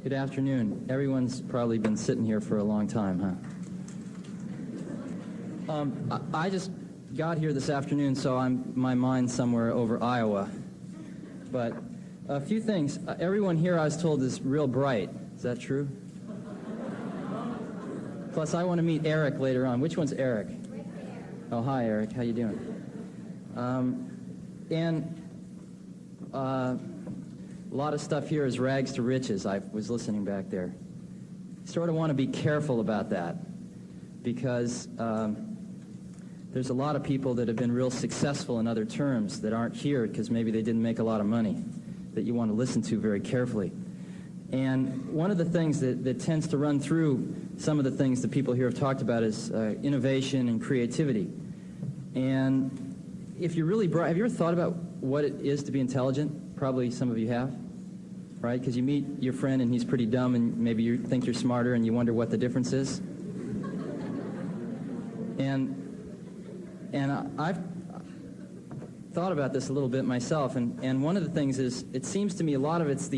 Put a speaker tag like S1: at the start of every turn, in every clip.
S1: Good afternoon. Everyone's probably been sitting here for a long time, huh? I just got here this afternoon, so my mind's somewhere over Iowa. But a few things. Everyone here, I was told, is real bright. Is that true? Plus, I want to meet Eric later on. Which one's Eric? Oh, hi, Eric. How you doing? A lot of stuff here is rags to riches. I was listening back there. Sort of want to be careful about that because there's a lot of people that have been real successful in other terms that aren't here because maybe they didn't make a lot of money that you want to listen to very carefully. And one of the things that tends to run through some of the things that people here have talked about is innovation and creativity. And if you're really bright, have you ever thought about what it is to be intelligent? Probably some of you have, right? Because you meet your friend and he's pretty dumb and maybe you think you're smarter and you wonder what the difference is. And I've thought about this a little bit myself, and one of the things is, it seems to me a lot of it's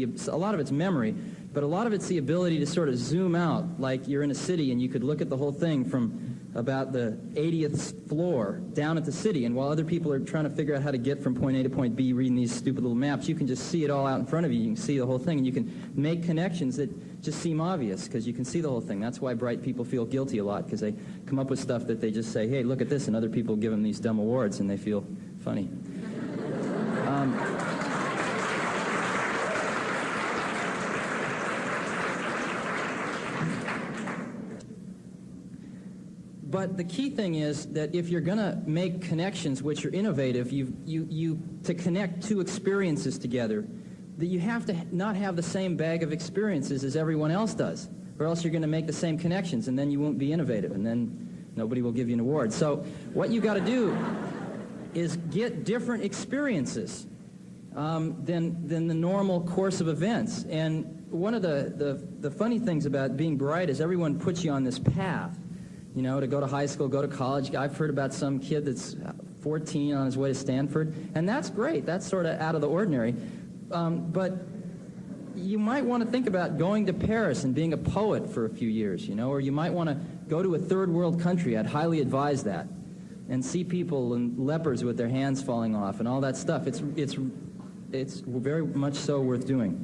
S1: memory, but a lot of it's the ability to sort of zoom out, like you're in a city and you could look at the whole thing from about the 80th floor down at the city, and while other people are trying to figure out how to get from point A to point B reading these stupid little maps, you can just see it all out in front of you. You can see the whole thing, and you can make connections that just seem obvious because you can see the whole thing. That's why bright people feel guilty a lot, because they come up with stuff that they just say, hey, look at this, and other people give them these dumb awards, and they feel funny. But the key thing is that if you're going to make connections which are innovative, to connect two experiences together, that you have to not have the same bag of experiences as everyone else does, or else you're going to make the same connections, and then you won't be innovative, and then nobody will give you an award. So what you got to do is get different experiences than the normal course of events. And one of the funny things about being bright is everyone puts you on this path, you know, to go to high school, go to college. I've heard about some kid that's 14 on his way to Stanford, and that's great. That's sort of out of the ordinary. But you might want to think about going to Paris and being a poet for a few years, you know, or you might want to go to a third world country. I'd highly advise that, and see people and lepers with their hands falling off and all that stuff. It's very much so worth doing.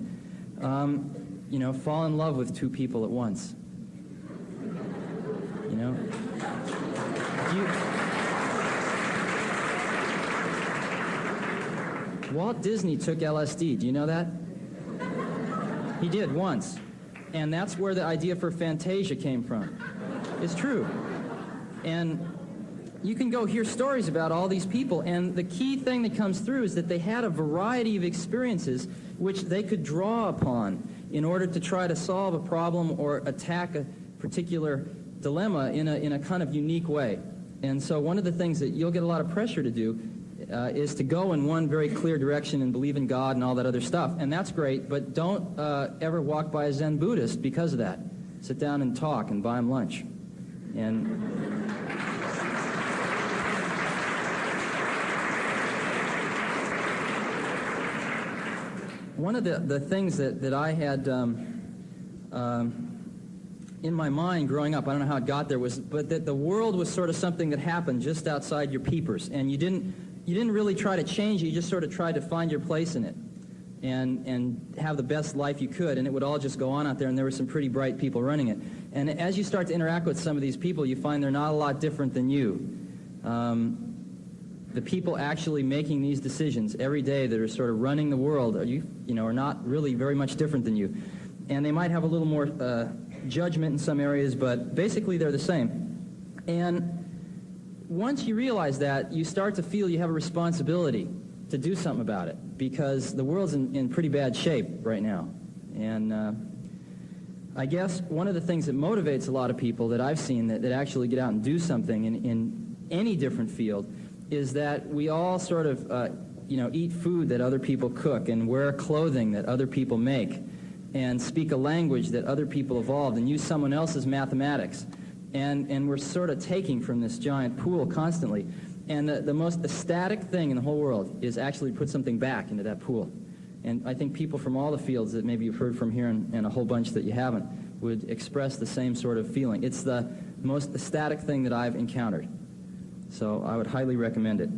S1: You know, fall in love with two people at once. You know? Walt Disney took LSD. Do you know that? He did once. And that's where the idea for Fantasia came from. It's true. And you can go hear stories about all these people, and the key thing that comes through is that they had a variety of experiences which they could draw upon in order to try to solve a problem or attack a particular dilemma in a kind of unique way. And so one of the things that you'll get a lot of pressure to do is to go in one very clear direction and believe in God and all that other stuff. And that's great, but don't ever walk by a Zen Buddhist because of that. Sit down and talk and buy him lunch. And one of the things that I had in my mind growing up, I don't know how it got there, but that the world was sort of something that happened just outside your peepers, and you didn't really try to change it. You just sort of tried to find your place in it and have the best life you could, and it would all just go on out there, and there were some pretty bright people running it. And as you start to interact with some of these people, you find they're not a lot different than you. The people actually making these decisions every day that are sort of running the world are not really very much different than you. And they might have a little more judgment in some areas, but basically they're the same. And once you realize that, you start to feel you have a responsibility to do something about it, because the world's in pretty bad shape right now. And I guess one of the things that motivates a lot of people that I've seen that actually get out and do something in any different field is that we all sort of eat food that other people cook and wear clothing that other people make and speak a language that other people evolved and use someone else's mathematics. And we're sort of taking from this giant pool constantly. And the most ecstatic thing in the whole world is actually put something back into that pool. And I think people from all the fields that maybe you've heard from here and a whole bunch that you haven't would express the same sort of feeling. It's the most ecstatic thing that I've encountered. So I would highly recommend it.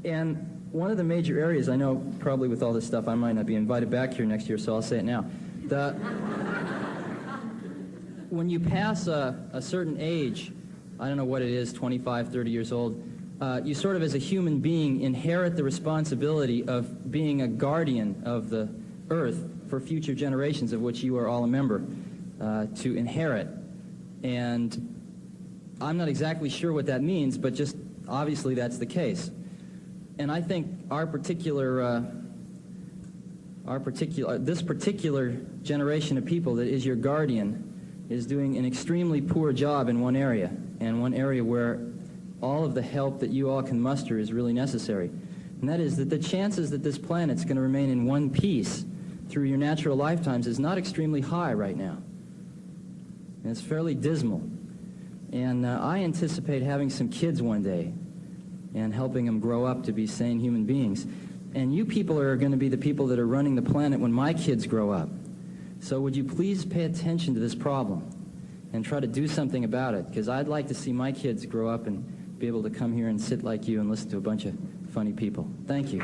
S1: And one of the major areas, I know probably with all this stuff I might not be invited back here next year, so I'll say it now. When you pass a certain age, I don't know what it is, 25, 30 years old, you sort of as a human being inherit the responsibility of being a guardian of the earth for future generations, of which you are all a member, to inherit. And I'm not exactly sure what that means, but just obviously that's the case. And I think this particular generation of people that is your guardian is doing an extremely poor job in one area, and one area where all of the help that you all can muster is really necessary. And that is that the chances that this planet's going to remain in one piece through your natural lifetimes is not extremely high right now. And it's fairly dismal. And I anticipate having some kids one day and helping them grow up to be sane human beings. And you people are going to be the people that are running the planet when my kids grow up. So would you please pay attention to this problem and try to do something about it? Because I'd like to see my kids grow up and be able to come here and sit like you and listen to a bunch of funny people. Thank you.